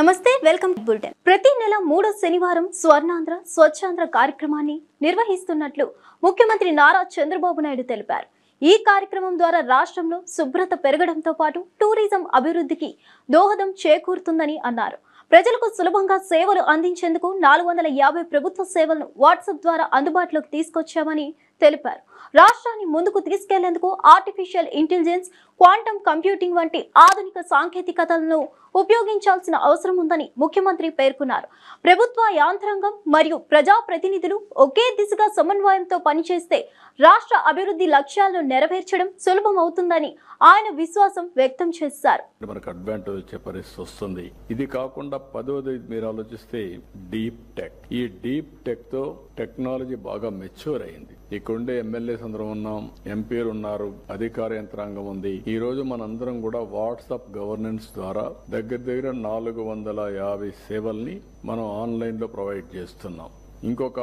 నమస్తే welcome to bulletin. ప్రతి నెల 3వ శనివారం స్వర్ణాంధ్ర స్వచ్ఛాంధ్ర కార్యక్రమాన్ని నిర్వహిస్తున్నట్లు ముఖ్యమంత్రి నారా చంద్రబాబు నాయుడు తెలిపారు. ఈ కార్యక్రమం ద్వారా రాష్ట్రంలో శుభ్రత పెరగడంతో పాటు టూరిజం అభివృద్ధికి దోహదం చేకూరుతుందని అన్నారు. ప్రజలకు సులభంగా సేవలు అందించేందుకు 450 ప్రభుత్వ సేవలను వాట్సాప్ ద్వారా అందుబాటులోకి తీసుకొచ్చామని తెలిపారు. రాష్ట్రాన్ని ముందుకు తీసుకెళ్లేందుకు ఆర్టిఫిషియల్ ఇంటెలిజెన్స్, క్వాంటమ్ కంప్యూటింగ్ వంటి ఆధునిక సాంకేతికతలను ఉపయోగించాల్సిన అవసరం ఉందని ముఖ్యమంత్రి పేర్కొన్నారు. ప్రభుత్వ యాంత్రాంగం మరియు ప్రజాప్రతినిధులు ఒకే దిశగా సమన్వయంతో పనిచేస్తే రాష్ట్ర అభివృద్ధి లక్ష్యాలను నెరవేర్చడం సులభం అవుతుందని ఆయన విశ్వాసం వ్యక్తం చేశారు. మనకు అడ్వాంటేజ్ వచ్చే పరిస్థితి వస్తుంది. ఇది కాకుండా 10వది మీరు ఆలోచిస్తే డీప్ టెక్. ఈ డీప్ టెక్ తో టెక్నాలజీ బాగా మెచ్యూర్ అయింది. ఇక్కడుండే ఎమ్మెల్యేస్ అందరం ఉన్నాం, ఎంపీలు ఉన్నారు, అధికార యంత్రాంగం ఉంది. ఈ రోజు మనందరం కూడా వాట్సాప్ గవర్నెన్స్ ద్వారా దగ్గర 450 సేవల్ని మనం ఆన్లైన్ లో ప్రొవైడ్ చేస్తున్నాం. ఇంకొక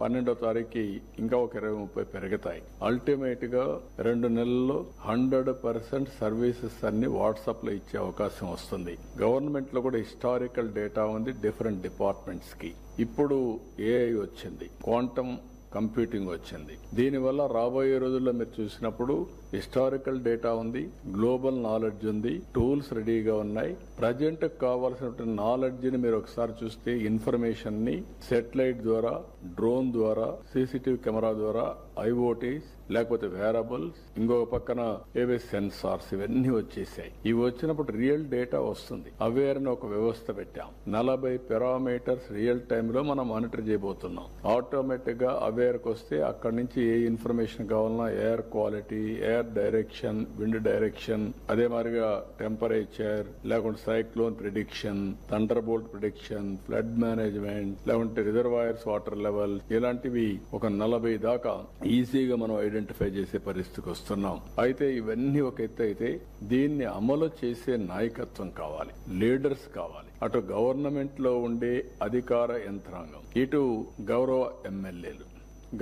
12వ తారీఖుకి ఇంకా ఒక 20-30 పెరుగుతాయి. అల్టిమేట్ గా 2 నెలల్లో 100% సర్వీసెస్ అన్ని వాట్సాప్ లో ఇచ్చే అవకాశం వస్తుంది. గవర్నమెంట్ లో కూడా హిస్టారికల్ డేటా ఉంది డిఫరెంట్ డిపార్ట్మెంట్స్ కి. ఇప్పుడు ఏఐ వచ్చింది, క్వాంటమ్ కంప్యూటింగ్ వచ్చింది. దీనివల్ల రాబోయే రోజుల్లో మీరు చూసినప్పుడు హిస్టారికల్ డేటా ఉంది, గ్లోబల్ నాలెడ్జ్ ఉంది, టూల్స్ రెడీగా ఉన్నాయి. ప్రజెంట్ కావాల్సిన నాలెడ్జ్ ని మీరు ఒకసారి చూస్తే ఇన్ఫర్మేషన్ ని శాటిలైట్ ద్వారా, డ్రోన్ ద్వారా, సీసీటీవీ కెమెరా ద్వారా, ఐఓటీస్ లేకపోతే వేరబుల్స్, ఇంకొక పక్కన ఏవే సెన్సార్స్, ఇవన్నీ వచ్చేసాయి. ఇవి వచ్చినప్పుడు రియల్ డేటా వస్తుంది. అవేర్ అని ఒక వ్యవస్థ పెట్టాం. 40 పారామీటర్స్ రియల్ టైమ్ లో మనం మానిటర్ చేయబోతున్నాం. ఆటోమేటిక్ గా అవేర్కి వస్తే అక్కడి నుంచి ఏ ఇన్ఫర్మేషన్ కావాలన్నా air quality, air direction, wind direction, అదే మాదిరిగా టెంపరేచర్, లేకుంటే cyclone prediction, thunderbolt prediction, flood management, లేకుంటే రిజర్వాయర్స్ వాటర్ లెవెల్, ఇలాంటివి ఒక 40 దాకా ఈజీగా మనం ఐడెంటిఫై చేసే పరిస్థితికి వస్తున్నాం. అయితే ఇవన్నీ ఒక ఎత్తు అయితే దీన్ని అమలు చేసే నాయకత్వం కావాలి, లీడర్స్ కావాలి. అటు గవర్నమెంట్ లో ఉండే అధికార యంత్రాంగం, ఇటు గౌరవ ఎమ్మెల్యేలు,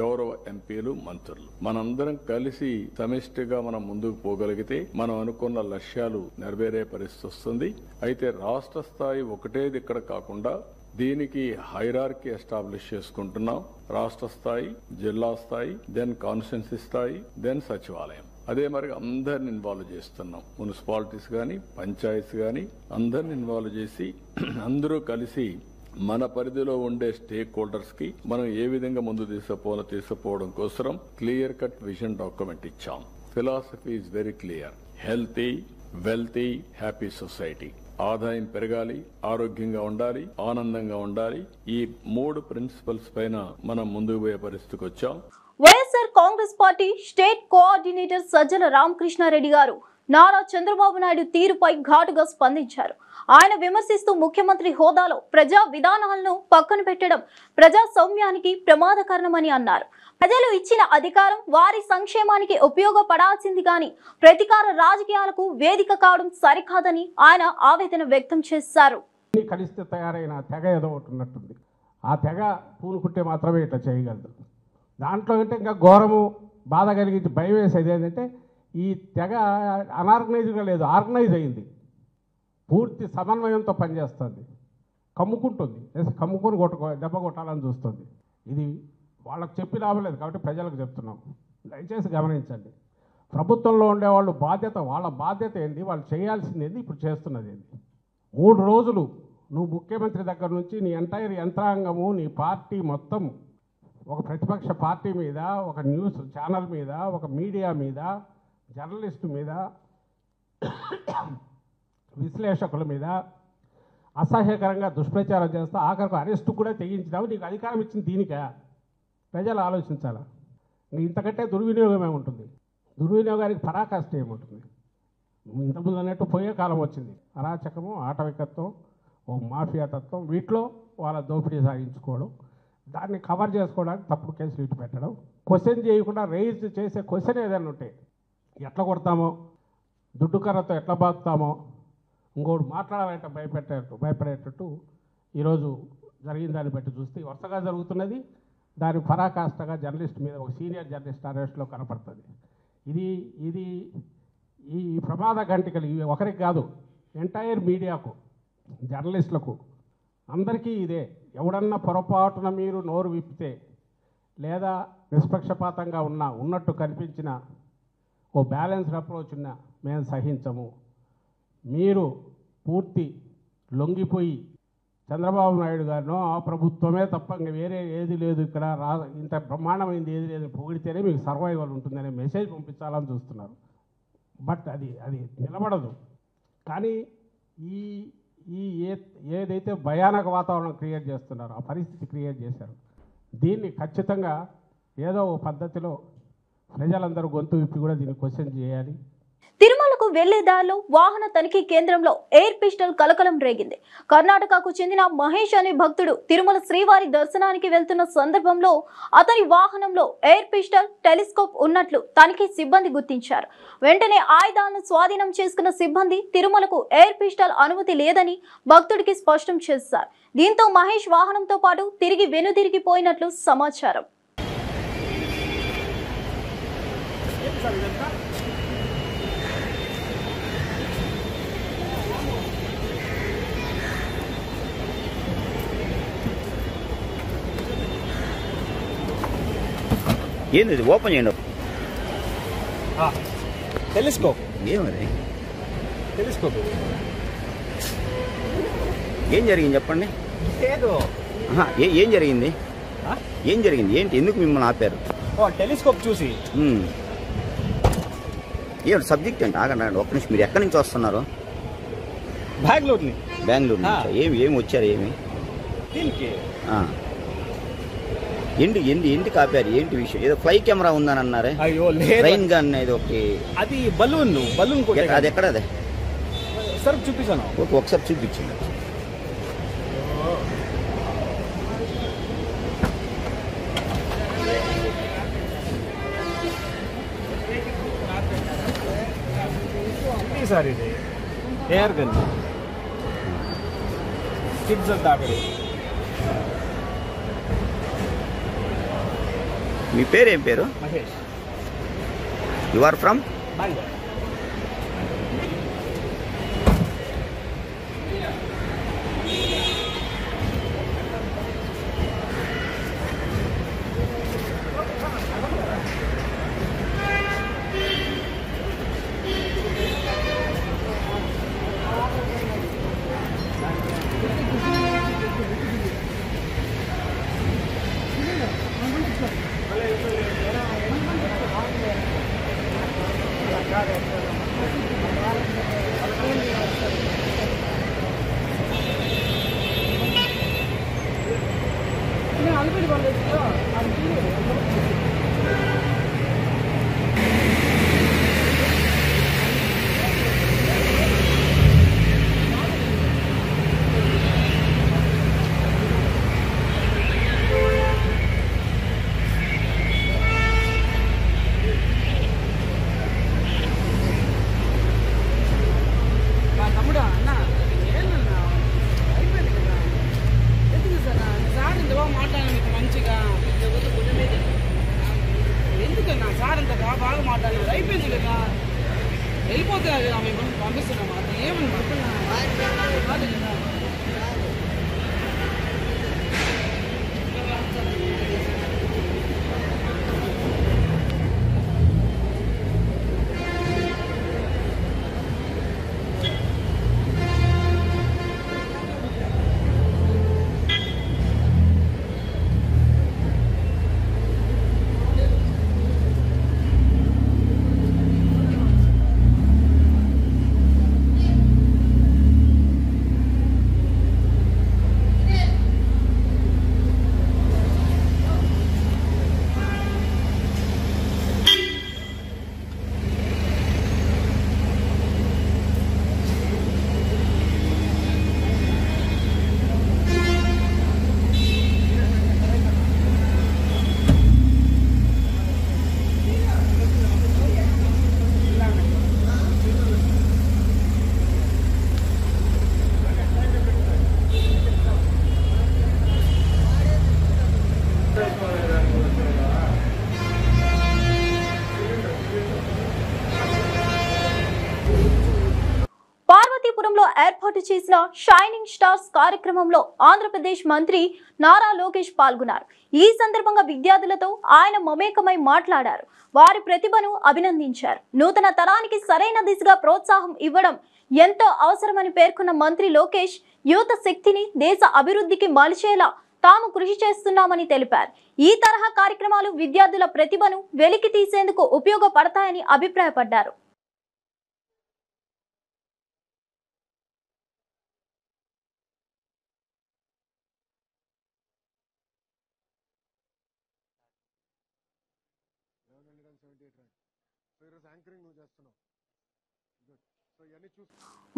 గౌరవ ఎంపీలు, మంత్రులు, మనందరం కలిసి సమిష్టిగా మనం ముందుకు పోగలిగితే మనం అనుకున్న లక్ష్యాలు నెరవేరే పరిస్థితి వస్తుంది. అయితే రాష్ట్ర స్థాయి ఒకటేది ఇక్కడ కాకుండా దీనికి హైరార్కీ ఎస్టాబ్లిష్ చేసుకుంటున్నాం. రాష్ట్ర స్థాయి, జిల్లా స్థాయి, దెన్ కాన్స్టిట్యున్సీ స్థాయి, దెన్ సచివాలయం. అదే మరి అందరిని ఇన్వాల్వ్ చేస్తున్నాం. మున్సిపాలిటీస్ గాని, పంచాయతీస్ గాని అందరిని ఇన్వాల్వ్ చేసి అందరూ కలిసి మన పరిధిలో ఉండే స్టేక్ హోల్డర్స్ కి మనం ఏ విధంగా ముందు తీసుకుపోవడం కోసం క్లియర్ కట్ విజన్ డాక్యుమెంట్ ఇచ్చాం. Philosophy is very clear. Healthy, wealthy, happy society. ఆదాయం పెరగాలి, ఆరోగ్యంగా ఉండాలి, ఆనందంగా ఉండాలి. ఈ 3 ప్రిన్సిపల్స్ పైన మనం ముందుకు పోయే పరిస్థితికి వచ్చాం. YSR Congress party state coordinator Sajjala Ramakrishna Reddy గారు నారా చంద్రబాబు నాయుడు తీరుపై ఘాటుగా స్పందించారు. ఆయన విమర్శిస్తూ ముఖ్యమంత్రి హోదాలో ప్రజా విధానాలను పక్కన పెట్టడం ప్రజాస్వామ్యానికి ప్రమాదకరమని అన్నారు. ప్రజలు ఇచ్చిన అధికారం వారి సంక్షేమానికి ఉపయోగపడాల్సింది గాని ప్రతీకార రాజకీయాలకు వేదిక కావడం సరికాదని ఆయన ఆవేదన వ్యక్తం చేశారు. కలిస్తే తయారైన తెగ ఏదో ఒకటి ఉన్నట్టుంది. ఆ తెగ పూనుకుంటే మాత్రమే ఇట్లా చేయగలదు. దాంట్లో అంటే ఇంకా ఘోరము, బాధ కలిగించి భయం వేసేది ఏంటంటే ఈ తెగ అనార్గనైజ్గా లేదు, ఆర్గనైజ్ అయింది. పూర్తి సమన్వయంతో పనిచేస్తుంది. కమ్ముకుంటుంది, కమ్ముకొని దెబ్బ కొట్టాలని చూస్తుంది. ఇది వాళ్ళకి చెప్పి లాభం లేదు కాబట్టి ప్రజలకు చెప్తున్నాం. దయచేసి గమనించండి. ప్రభుత్వంలో ఉండేవాళ్ళు వాళ్ళ బాధ్యత ఏంది, వాళ్ళు చేయాల్సింది ఏంది, ఇప్పుడు చేస్తున్నది ఏంది. 3 రోజులు నువ్వు ముఖ్యమంత్రి దగ్గర నుంచి నీ ఎంటైర్ యంత్రాంగము, నీ పార్టీ మొత్తం ఒక ప్రతిపక్ష పార్టీ మీద, ఒక న్యూస్ ఛానల్ మీద, ఒక మీడియా మీద, జర్నలిస్టు మీద, విశ్లేషకుల మీద అసహ్యకరంగా దుష్ప్రచారం చేస్తా ఆఖరికి అరెస్టు కూడా తెగించినావు. నీకు అధికారం ఇచ్చింది దీనికా? ప్రజలు ఆలోచించాలా. ఇంతకంటే దుర్వినియోగమే ఉంటుంది. దుర్వినియోగానికి పరాకాష్ట ఏముంటుంది? ఇంతకుముందు అన్నట్టు పోయే కాలం వచ్చింది. అరాచకము, ఆటవికత్వం, ఓ మాఫియా తత్వం, వీటిలో వాళ్ళ దోపిడీ సాగించుకోవడం, దాన్ని కవర్ చేసుకోవడానికి తప్పుడు కేసులు ఇటు పెట్టడం, క్వశ్చన్ చేయకుండా రేజ్ చేసే క్వశ్చన్ ఏదైనా ఉంటే ఎట్లా కొడతామో, దుడ్డు కర్రతో ఎట్లా బాగుతామో, ఇంకోటి మాట్లాడాలంటే భయపడేటట్టు ఈరోజు జరిగిన దాన్ని బట్టి చూస్తే వరుసగా జరుగుతున్నది. దాని పరాకాష్ఠగా జర్నలిస్ట్ మీద ఒక సీనియర్ జర్నలిస్ట్ అరెస్ట్లో కనపడుతుంది. ఇది ఈ ప్రమాద గంటికలు ఇవి ఒకరికి కాదు, ఎంటైర్ మీడియాకు జర్నలిస్టులకు అందరికీ ఇదే. ఎవడన్నా పొరపాటున మీరు నోరు విప్పితే లేదా నిష్పక్షపాతంగా ఉన్నట్టు కనిపించిన ఓ బ్యాలెన్స్డ్ అప్రోచ్ ఉన్నా మేము సహించము. మీరు పూర్తి లొంగిపోయి చంద్రబాబు నాయుడు గారినో ఆ ప్రభుత్వమే తప్ప ఇంకా వేరే ఏది లేదు ఇక్కడ ఇంత బ్రహ్మాండమైంది ఏది లేదు పొగిడితేనే మీకు సర్వైవల్ ఉంటుందనే మెసేజ్ పంపించాలని చూస్తున్నారు. బట్ అది నిలబడదు. కానీ ఏదైతే భయానక వాతావరణం క్రియేట్ చేస్తున్నారో ఆ పరిస్థితి క్రియేట్ చేశారు. దీన్ని ఖచ్చితంగా ఏదో ఓ పద్ధతిలో ప్రజలందరూ గొంతు విప్పి కూడా దీన్ని క్వశ్చన్ చేయాలి. తిరుమలకు వెళ్లే దారిలో వాహన తనిఖీ కేంద్రంలో ఎయిర్ పిస్టల్ కలకలం రేగింది. కర్ణాటకకు చెందిన మహేష్ అనే భక్తుడు తిరుమల శ్రీవారి దర్శనానికి వెళ్తున్న సందర్భంలో అతని వాహనంలో ఎయిర్ పిస్టల్, టెలిస్కోప్ ఉన్నట్లు తనిఖీ సిబ్బంది గుర్తించారు. వెంటనే ఆయుధాలను స్వాధీనం చేసుకున్న సిబ్బంది తిరుమలకు ఎయిర్ పిస్టల్ అనుమతి లేదని భక్తుడికి స్పష్టం చేశారు. దీంతో మహేష్ వాహనంతో పాటు తిరిగి వెనుదిరిగిపోయినట్లు సమాచారం. ఏంది ఇది? ఓపెన్ చేయండి. టెలిస్కోప్. ఏమది? టెలిస్కోప్. ఏం జరిగింది చెప్పండి. ఏదో ఏం జరిగింది? ఏం జరిగింది? ఏంటి? ఎందుకు మిమ్మల్ని ఆపారు? టెలిస్కోప్ చూసి. ఏమిటి సబ్జెక్ట్ ఏంటి? ఆగండి ఒక్క నిమిషం. మీరు ఎక్కడి నుంచి వస్తున్నారు? బెంగళూరు నుంచి. ఏమి వచ్చారు? ఏమి దీనికి ఎందుకు ఆపారు? ఏంటి విషయం? ఏదో ఫ్లై కెమెరా ఉందని అన్నారే. అయ్యో ట్రైన్ గన్ ఇది. ఓకే, అది బలూన్. అది ఎక్కడ? అదే సార్ చూపించాను. ఓకే, ఒకసారి చూపించింది. సార్ ఇది ఎయిర్ గన్. కిడ్స్ అంతా ఆపేది. మీ పేరు ఏం పేరు? Mahesh. You are from? Bengaluru. వెళ్ళిపోతే ఆమె పంపిస్తున్నాము. అది ఏమని ఏర్పాటు చేసిన షైనింగ్ స్టార్స్ కార్యక్రమంలో ఆంధ్రప్రదేశ్ మంత్రి నారా లోకేష్ పాల్గొన్నారు. ఈ సందర్భంగా విద్యార్థులతో ఆయన మమేకమై మాట్లాడారు. వారి ప్రతిభను అభినందించారు. నూతన తరానికి సరైన దిశగా ప్రోత్సాహం ఇవ్వడం ఎంతో అవసరమని పేర్కొన్న మంత్రి లోకేష్ యువత శక్తిని దేశ అభివృద్ధికి మలిచేలా తాము కృషి చేస్తున్నామని తెలిపారు. ఈ తరహా కార్యక్రమాలు విద్యార్థుల ప్రతిభను వెలికి తీసేందుకు ఉపయోగపడతాయని అభిప్రాయపడ్డారు.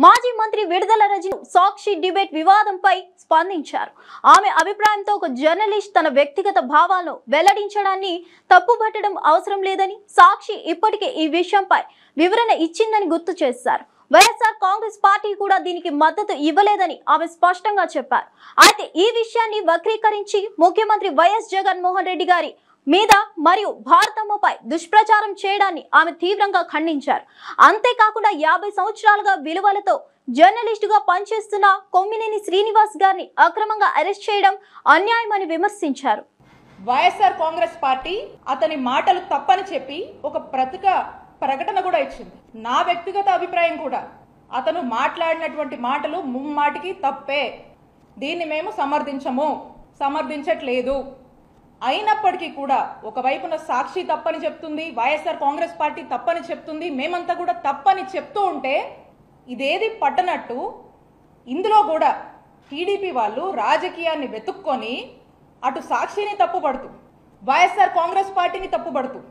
మాజీ మంత్రి విడుదల రజని సాక్షి డిబేట్ వివాదంపై స్పందించారు. ఆమె అభిప్రాయంతో ఒక జర్నలిస్ట్ తన వ్యక్తిగత భావాలను వెల్లడించడాన్ని తప్పుపట్టడం అవసరం లేదని, సాక్షి ఇప్పటికే ఈ విషయంపై వివరణ ఇచ్చిందని గుర్తు చేశారు. వైఎస్ఆర్ కాంగ్రెస్ పార్టీ కూడా దీనికి మద్దతు ఇవ్వలేదని ఆమె స్పష్టంగా చెప్పారు. అయితే ఈ విషయాన్ని వక్రీకరించి ముఖ్యమంత్రి వైఎస్ జగన్మోహన్ రెడ్డి గారి మీద మరియు భారతమ్మపై దుష్ప్రచారం చేయడాన్ని ఆమె తీవ్రంగా ఖండించారు. అంతేకాకుండా 50 సంవత్సరాలుగా విలువలతో జర్నలిస్టుగా పనిచేస్తున్న కొమ్మినేని శ్రీనివాస్ గారిని అక్రమంగా అరెస్ట్ చేయడం అన్యాయమని విమర్శించారు. వైఎస్ఆర్ కాంగ్రెస్ పార్టీ అతని మాటలు తప్పని చెప్పి ఒక ప్రకటన కూడా ఇచ్చింది. నా వ్యక్తిగత అభిప్రాయం కూడా అతను మాట్లాడినటువంటి మాటలు ముమ్మాటికి తప్పే. దీన్ని మేము సమర్థించట్లేదు. అయినప్పటికీ కూడా ఒకవైపున సాక్షి తప్పని చెప్తుంది, వైఎస్ఆర్ కాంగ్రెస్ పార్టీ తప్పని చెప్తుంది, మేమంతా కూడా తప్పని చెప్తూ ఉంటే ఇదేది పట్టనట్టు ఇందులో కూడా టీడీపీ వాళ్ళు రాజకీయాన్ని వెతుక్కొని అటు సాక్షిని తప్పుపడుతూ వైఎస్ఆర్ కాంగ్రెస్ పార్టీని తప్పుపడుతూ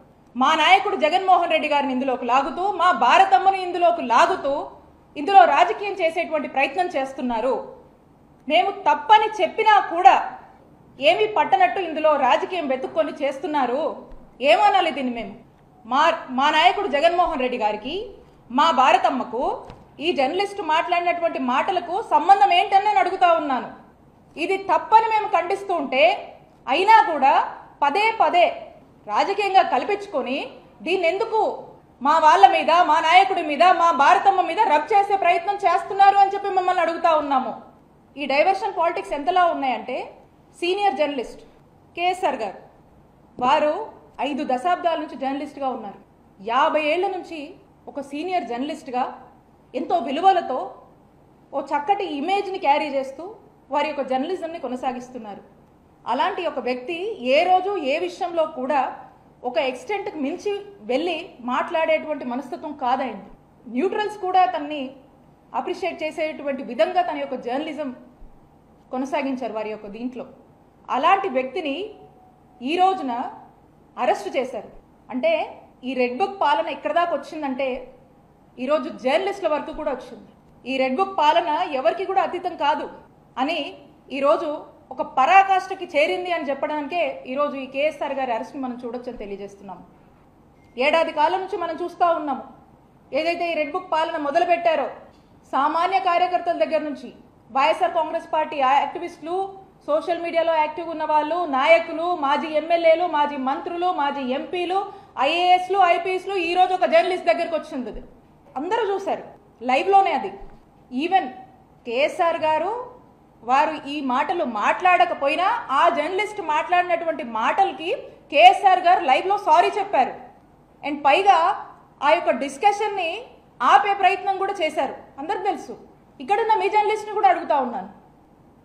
మా నాయకుడు జగన్మోహన్ రెడ్డి గారిని ఇందులోకి లాగుతూ మా భారతమ్మను ఇందులోకి లాగుతూ ఇందులో రాజకీయం చేసేటువంటి ప్రయత్నం చేస్తున్నారు. మేము తప్పని చెప్పినా కూడా ఏమీ పట్టనట్టు ఇందులో రాజకీయం వెతుక్కొని చేస్తున్నారు. ఏమనాలి దీన్ని? మేము మా నాయకుడు జగన్మోహన్ రెడ్డి గారికి మా భారతమ్మకు ఈ జర్నలిస్ట్ మాట్లాడినటువంటి మాటలకు సంబంధం ఏంటని నేను అడుగుతా ఉన్నాను. ఇది తప్పని మేము ఖండిస్తూ ఉంటే అయినా కూడా పదే పదే రాజకీయంగా కల్పించుకొని దీన్ని ఎందుకు మా వాళ్ళ మీద, మా నాయకుడి మీద, మా భారతమ్మ మీద రబ్ చేసే ప్రయత్నం చేస్తున్నారు అని చెప్పి మిమ్మల్ని అడుగుతా ఉన్నాము. ఈ డైవర్షన్ పాలిటిక్స్ ఎంతలా ఉన్నాయంటే సీనియర్ జర్నలిస్ట్ కేఎస్ఆర్ గారు వారు 5 దశాబ్దాల నుంచి జర్నలిస్ట్గా ఉన్నారు. 50 ఏళ్ల నుంచి ఒక సీనియర్ జర్నలిస్ట్గా ఎంతో విలువలతో ఓ చక్కటి ఇమేజ్ని క్యారీ చేస్తూ వారి యొక్క జర్నలిజంని కొనసాగిస్తున్నారు. అలాంటి ఒక వ్యక్తి ఏ రోజు ఏ విషయంలో కూడా ఒక ఎక్స్టెంట్కి మించి వెళ్ళి మాట్లాడేటువంటి మనస్తత్వం కాదైంది. న్యూట్రల్స్ కూడా తన్ని అప్రిషియేట్ చేసేటువంటి విధంగా తన యొక్క జర్నలిజం కొనసాగించారు వారి యొక్క దీంట్లో. అలాంటి వ్యక్తిని ఈ రోజున అరెస్ట్ చేశారు. అంటే ఈ రెడ్ బుక్ పాలన ఎక్కడ దాకా వచ్చిందంటే ఈరోజు జర్నలిస్టుల వరకు కూడా వచ్చింది. ఈ రెడ్ బుక్ పాలన ఎవరికి కూడా అతీతం కాదు అని ఈరోజు ఒక పరాకాష్ఠకి చేరింది అని చెప్పడానికే ఈరోజు ఈ కేఎస్ఆర్ గారి అరెస్ట్ని మనం చూడొచ్చని తెలియజేస్తున్నాము. ఏడాది కాలం నుంచి మనం చూస్తూ ఉన్నాము. ఏదైతే ఈ రెడ్ బుక్ పాలన మొదలు పెట్టారో సామాన్య కార్యకర్తల దగ్గర నుంచి వైఎస్ఆర్ కాంగ్రెస్ పార్టీ యాక్టివిస్టులు, సోషల్ మీడియాలో యాక్టివ్ ఉన్న వాళ్ళు, నాయకులు, మాజీ ఎమ్మెల్యేలు, మాజీ మంత్రులు, మాజీ ఎంపీలు, ఐఏఎస్లు, ఐపీఎస్లు ఈ రోజు ఒక జర్నలిస్ట్ దగ్గరకు వచ్చింది. అందరూ చూశారు లైవ్లోనే. అది ఈవెన్ కేఎస్ఆర్ గారు వారు ఈ మాటలు మాట్లాడకపోయినా ఆ జర్నలిస్ట్ మాట్లాడినటువంటి మాటలకి కేఎస్ఆర్ గారు లైవ్లో సారీ చెప్పారు. అండ్ పైగా ఆ యొక్క డిస్కషన్ని ఆపే ప్రయత్నం కూడా చేశారు. అందరికి తెలుసు. ఇక్కడున్న మీ జర్నలిస్ట్ని కూడా అడుగుతా ఉన్నాను,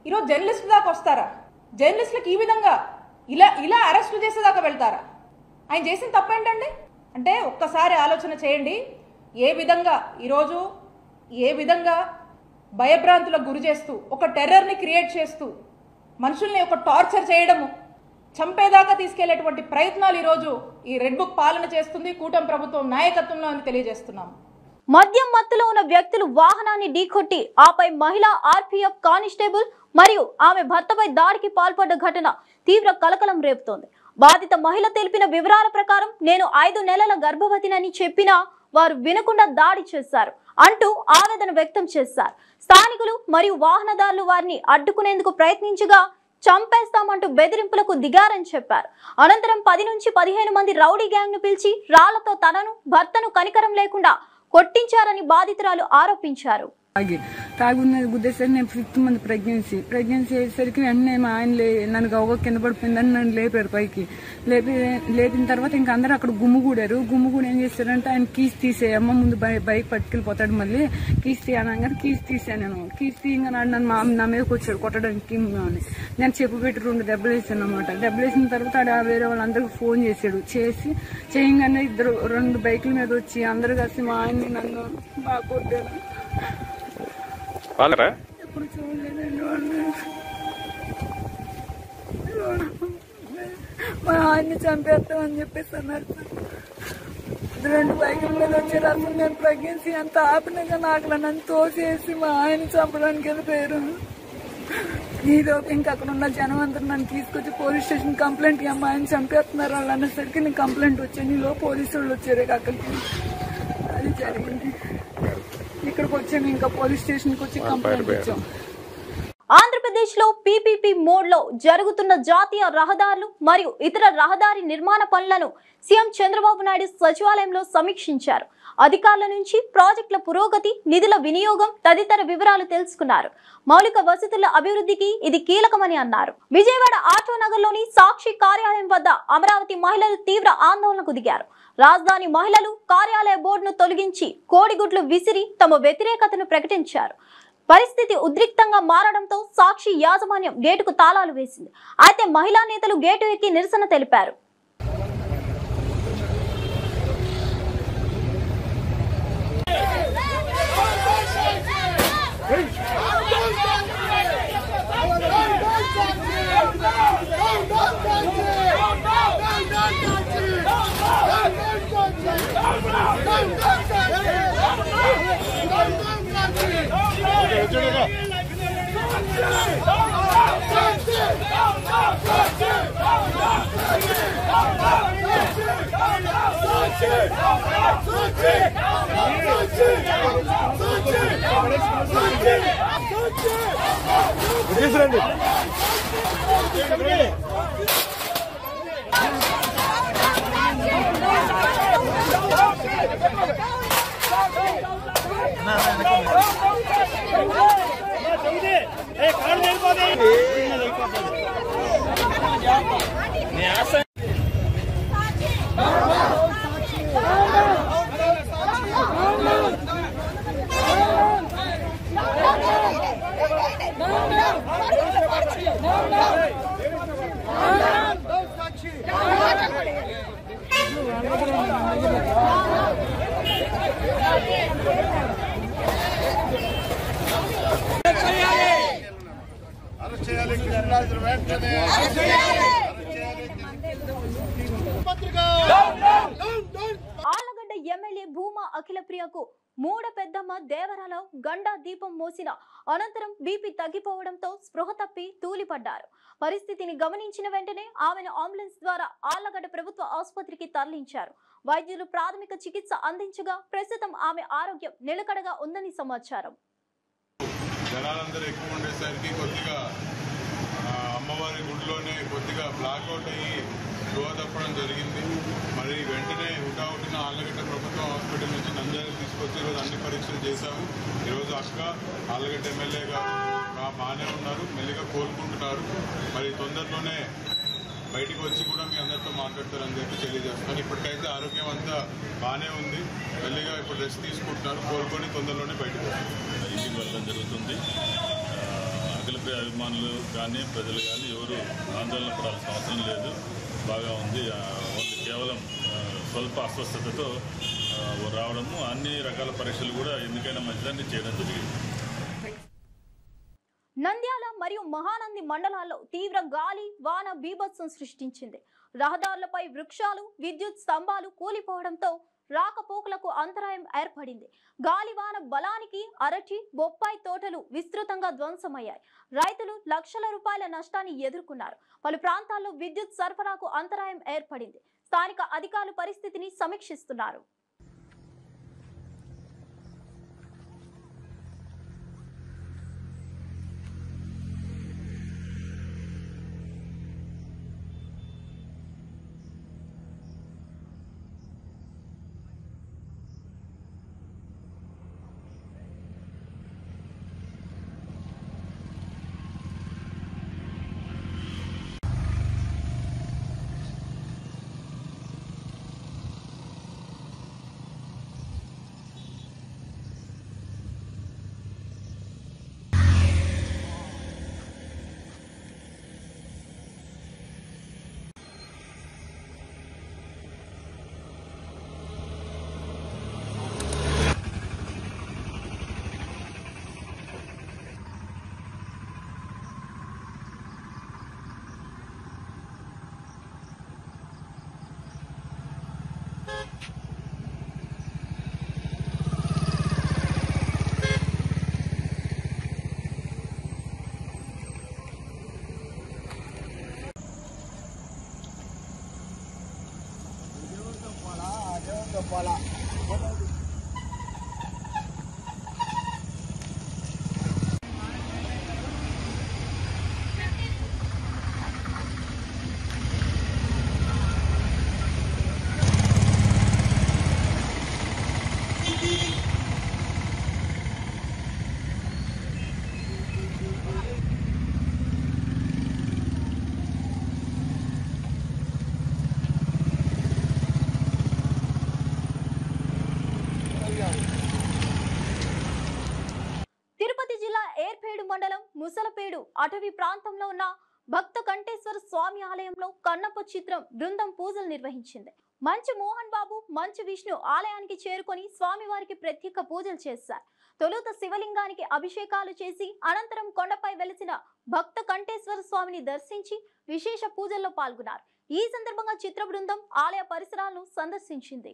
ఈరోజు జర్నలిస్ట్ దాకా వస్తారా? జర్నలిస్టులకు ఈ విధంగా ఇలా అరెస్టులు చేసేదాకా వెళ్తారా? ఆయన చేసిన తప్పేంటండి? అంటే ఒక్కసారి ఆలోచన చేయండి. ఏ విధంగా భయభ్రాంతులకు గురి చేస్తూ ఒక టెర్రర్ని క్రియేట్ చేస్తూ మనుషుల్ని ఒక టార్చర్ చేయడము, చంపేదాకా తీసుకెళ్లేటువంటి ప్రయత్నాలు ఈరోజు ఈ రెడ్ బుక్ పాలన చేస్తుంది కూటమి ప్రభుత్వం నాయకత్వంలో అని తెలియజేస్తున్నాము. మద్యం మత్తులో ఉన్న వ్యక్తులు వాహనాన్ని ఢీకొట్టి ఆపై మహిళా ఆర్పీఎఫ్ కానిస్టేబుల్ మరియు ఆమె భర్తపై దాడికి పాల్పడ్డ ఘటన తీవ్ర కలకలం రేపుతోంది. బాధిత మహిళ తెలిపిన వివరాల ప్రకారం నేను 5 నెలల గర్భవతినని చెప్పినా వారు వినకుండా దాడి చేశారు అంటూ ఆవేదన వ్యక్తం చేశారు. స్థానికులు మరియు వాహనదారులు వారిని అడ్డుకునేందుకు ప్రయత్నించగా చంపేస్తామంటూ బెదిరింపులకు దిగారని చెప్పారు. అనంతరం 10 నుంచి 15 మంది రౌడీ గ్యాంగ్ ను పిలిచి రాళ్లతో తనను భర్తను కనికరం లేకుండా కొట్టించారని బాధితురాలు ఆరోపించారు. తాగి గుద్దేసరికి నేను 5th మంత్ ప్రెగ్నెన్సీ అయ్యేసరికి వెంటనే మా ఆయన నన్ను గౌగా కింద పడిపోయిందని నన్ను లేపారు పైకి. లేపిన తర్వాత ఇంకా అందరూ అక్కడ గుమ్ముగూడారు. ఏం చేశారంటే ఆయన కీస్ తీసేయమ్మ ముందు బైక్ పట్టుకెళ్ళిపోతాడు, మళ్ళీ కీస్ తీయనగానే కీస్ తీసాను. నేను కీస్ తీయగా నన్ను నా మీదకి వచ్చాడు కొట్టడానికి అని. నేను చెప్పు పెట్టి 2 దెబ్బలు వేసాను అనమాట. దెబ్బలు వేసిన తర్వాత వేరే వాళ్ళందరికీ ఫోన్ చేశాడు. చేయగానే 2 బైకుల మీద వచ్చి అందరు కలిసి మా ఆయన్ని నన్ను బాగా కొట్టారు. ఎప్పుడు చూడలేదండి వాళ్ళు. మా ఆయన్ని చంపేస్తామని చెప్పేసి అన్నారు. 2 బైకుల మీద వచ్చారు. అసలు నేను ప్రెగ్నెన్సీ అంత ఆపినగా నాకు నన్ను తోసేసి మా ఆయన చంపడానికి వెళ్ళిపోయారు. ఈలోపు ఇంకా అక్కడ ఉన్న జనం అందరూ నన్ను తీసుకొచ్చి పోలీస్ స్టేషన్ కంప్లైంట్ మా ఆయన చంపేస్తున్నారు వాళ్ళు అనేసరికి నేను కంప్లైంట్ వచ్చాను. ఈలో పోలీసు వాళ్ళు వచ్చారు అక్కడికి. అది జరిగింది. ఇక్కడికి వచ్చాము, ఇంకా పోలీస్ స్టేషన్కి వచ్చి కంప్లైంట్ ఇచ్చాం. ఆంధ్రప్రదేశ్ లో పీపీపీ మోడ్ లో జరుగుతున్న జాతీయ రహదారులు మరియు ఇతర రహదారి నిర్మాణ పనులను సీఎం చంద్రబాబు నాయుడు సచివాలయంలో సమీక్షించారు. అధికారుల నుంచి ప్రాజెక్టుల పురోగతి, నిధుల వినియోగం తదితర వివరాలు తెలుసుకున్నారు. మౌలిక వసతుల అభివృద్ధికి ఇది కీలకమని అన్నారు. విజయవాడ ఆటోనగర్ లోని సాక్షి కార్యాలయం వద్ద అమరావతి మహిళలు తీవ్ర ఆందోళనకు దిగారు. రాజధాని మహిళలు కార్యాలయ బోర్డును తొలగించి కోడిగుడ్లు విసిరి తమ వ్యతిరేకతను ప్రకటించారు. పరిస్థితి ఉద్రిక్తంగా మారడంతో సాక్షి యాజమాన్యం గేటుకు తాళాలు వేసింది. అయితే మహిళా నేతలు గేటు ఎక్కి నిరసన తెలిపారు. ఆళ్లగడ్డ ఎమ్మెల్యే భూమా అఖిలప్రియకు మూడ పెద్దమ్మ దేవరాలో గండా దీపం మోసిన అనంతరం బీపీ తగ్గిపోవడంతో స్పృహ తప్పి తూలిపడ్డారు. పరిస్థితిని గమనించిన వెంటనే ఆమెను అంబులెన్స్ ద్వారా ఆళ్లగడ్డ ప్రభుత్వ ఆసుపత్రికి తరలించారు. వైద్యులు ప్రాథమిక చికిత్స అందించగా ప్రస్తుతం ఆమె ఆరోగ్యం నిలకడగా ఉందని సమాచారం. జనాలందరూ ఎక్కువ ఉండేసరికి కొద్దిగా అమ్మవారి గుడిలోనే కొద్దిగా బ్లాక్అవుట్ అయ్యి స్పృహ తప్పడం జరిగింది. మరి వెంటనే హుటాహుటిన ఆళ్లగడ్డ ప్రభుత్వ హాస్పిటల్ నుంచి నంద్యాల తీసుకొచ్చి ఈరోజు అన్ని పరీక్షలు చేశాము. ఈరోజు అక్క ఆళ్లగడ్డ ఎమ్మెల్యే గారు బాగానే ఉన్నారు, మెల్లిగా కోలుకుంటున్నారు. మరి తొందరలోనే బయటికి వచ్చి కూడా మీ అందరితో మాట్లాడతారని చెప్పి తెలియజేస్తున్నాను. ఇప్పటికైతే ఆరోగ్యం అంతా బాగానే ఉంది, మెల్లిగా ఇప్పుడు రెస్ట్ తీసుకుంటున్నారు, కోలుకొని తొందరలోనే బయటకు వస్తారు. ఇంటికి వెళ్ళడం జరుగుతుంది. అఖిలప్రియ అభిమానులు కానీ ప్రజలు కానీ ఎవరు ఆందోళన పడాల్సిన అవసరం లేదు, బాగా ఉంది. కేవలం స్వల్ప అస్వస్థతతో రావడము, అన్ని రకాల పరీక్షలు కూడా ఎందుకైనా మంచిదాన్ని చేయడం జరిగింది. నంద్యాల మరియు మహానంది మండలాల్లో తీవ్ర గాలి వాన బీభత్సం సృష్టించింది. రహదారులపై వృక్షాలు, విద్యుత్ స్తంభాలు కూలిపోవడంతో రాకపోకలకు అంతరాయం ఏర్పడింది. గాలివాన బలానికి అరటి, బొప్పాయి తోటలు విస్తృతంగా ధ్వంసమయ్యాయి. రైతులు లక్షల రూపాయల నష్టాన్ని ఎదుర్కొన్నారు. పలు ప్రాంతాల్లో విద్యుత్ సరఫరాకు అంతరాయం ఏర్పడింది. స్థానిక అధికారులు పరిస్థితిని సమీక్షిస్తున్నారు. తిరుపతి జిల్లా ఏర్పేడు మండలం ముసలపేడు అటవీ ప్రాంతంలో ఉన్న భక్త కంఠేశ్వర స్వామి ఆలయంలో కన్నప్ప చిత్రం బృందం పూజలు నిర్వహించింది. మంచు మోహన్ బాబు, మంచు విష్ణు ఆలయానికి చేరుకొని స్వామివారికి ప్రత్యేక పూజలు చేశారు. తొలుత శివలింగానికి అభిషేకాలు చేసి అనంతరం కొండపై వెలిసిన భక్త కంఠేశ్వర స్వామిని దర్శించి విశేష పూజల్లో పాల్గొన్నారు. ఈ సందర్భంగా చిత్ర బృందం ఆలయ పరిసరాలను సందర్శించింది.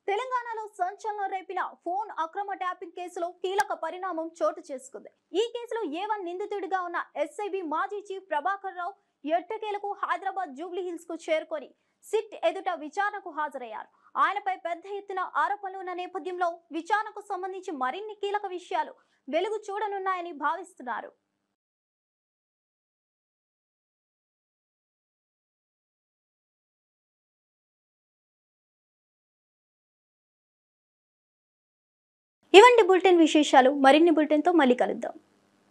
తెలంగాణలో సంచలనం రేపిన ఫోన్ అక్రమ ట్యాపింగ్ కేసులో కీలక పరిణామం చోటు చేసుకుంది. ఈ కేసులో A1 నిందితుడిగా ఉన్న SIB మాజీ చీఫ్ ప్రభాకర్ రావు ఎట్టకేలకు హైదరాబాద్ జూబ్లీ హిల్స్ కు చేరుకొని సిట్ ఎదుట విచారణకు హాజరయ్యారు. ఆయనపై పెద్ద ఎత్తున ఆరోపణలు ఉన్న నేపథ్యంలో విచారణకు సంబంధించి మరిన్ని కీలక విషయాలు వెలుగు చూడనున్నాయని భావిస్తున్నారు. ఇవంటి బులెటిన్ విశేషాలు. మరిన్ని బులెటిన్తో మళ్ళీ కలుద్దాం.